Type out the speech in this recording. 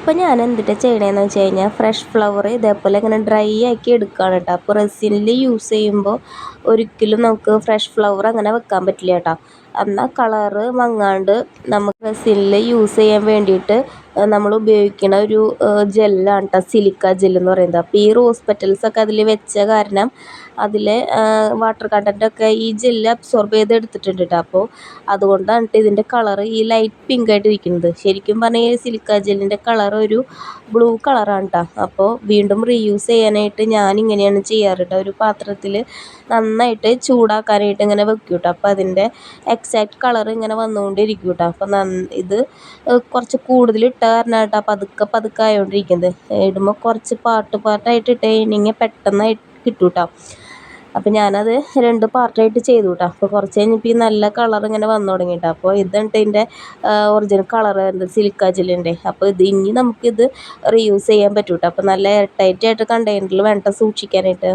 ഇപ്പം ഞാൻ എന്തിട്ടാ ചെയ്യണതെന്ന് വെച്ച് കഴിഞ്ഞാൽ ഫ്രഷ് ഫ്ലവർ ഇതേപോലെ ഇങ്ങനെ ഡ്രൈ ആക്കി എടുക്കുകയാണ് കേട്ടോ. അപ്പോൾ റെസിനിൽ യൂസ് ചെയ്യുമ്പോൾ ഒരിക്കലും നമുക്ക് ഫ്രഷ് ഫ്ലവർ അങ്ങനെ വെക്കാൻ പറ്റില്ല കേട്ടോ. എന്നാൽ കളറ് മങ്ങാണ്ട് നമുക്ക് റെസിനിൽ യൂസ് ചെയ്യാൻ വേണ്ടിയിട്ട് നമ്മൾ ഉപയോഗിക്കുന്ന ഒരു ജെല്ലാണ് കേട്ടോ, സിലിക്ക ജെല്ലെന്ന് പറയുന്നത്. അപ്പോൾ ഈ റോസ് പെറ്റൽസൊക്കെ അതിൽ വെച്ച കാരണം അതിലെ വാട്ടർ കണ്ടൻറ്റൊക്കെ ഈ ജെല്ല് അബ്സോർബ് ചെയ്ത് എടുത്തിട്ടുണ്ട് കേട്ടോ. അപ്പോൾ അതുകൊണ്ടാണ് കേട്ടോ ഇതിൻ്റെ കളറ് ഈ ലൈറ്റ് പിങ്ക് ആയിട്ട് ഇരിക്കുന്നത്. ശരിക്കും പറഞ്ഞാൽ ഈ സിലിക്ക ജെല്ലിൻ്റെ കളർ ഒരു ബ്ലൂ കളറാണ് കേട്ടോ. അപ്പോൾ വീണ്ടും റീയൂസ് ചെയ്യാനായിട്ട് ഞാൻ ഇങ്ങനെയാണ് ചെയ്യാറ് കേട്ടോ. ഒരു പാത്രത്തിൽ നന്നായിട്ട് ചൂടാക്കാനായിട്ട് ഇങ്ങനെ വെക്കും കേട്ടോ. അപ്പോൾ അതിൻ്റെ എക്സാക്റ്റ് കളർ ഇങ്ങനെ വന്നുകൊണ്ടിരിക്കും കേട്ടോ. അപ്പോൾ ഇത് കുറച്ച് കൂടുതൽ ഇട്ട കാരണം കേട്ടോ പതുക്കെ പതുക്കെ ആയോണ്ടിരിക്കുന്നത്. ഇടുമ്പോൾ കുറച്ച് പാർട്ടായിട്ട് ഇട്ട് കഴിഞ്ഞെങ്കിൽ പെട്ടെന്നായി കിട്ടും കേട്ടോ. അപ്പോൾ ഞാനത് 2 പാർട്ടായിട്ട് ചെയ്തു കേട്ടോ. അപ്പോൾ കുറച്ച് കഴിഞ്ഞപ്പോൾ ഈ നല്ല കളർ ഇങ്ങനെ വന്നു തുടങ്ങി കേട്ടോ. അപ്പോൾ ഇതാണ് ഇതിൻ്റെ ഒറിജിനൽ കളർ സിലിക്ക ജെല്ലിൻ്റെ. അപ്പോൾ ഇനി നമുക്കിത് റീയൂസ് ചെയ്യാൻ പറ്റും കേട്ടോ. അപ്പോൾ നല്ല എയർ ടൈറ്റ് ആയിട്ട് കണ്ടെയ്നറിൽ വേണ്ട സൂക്ഷിക്കാനായിട്ട്.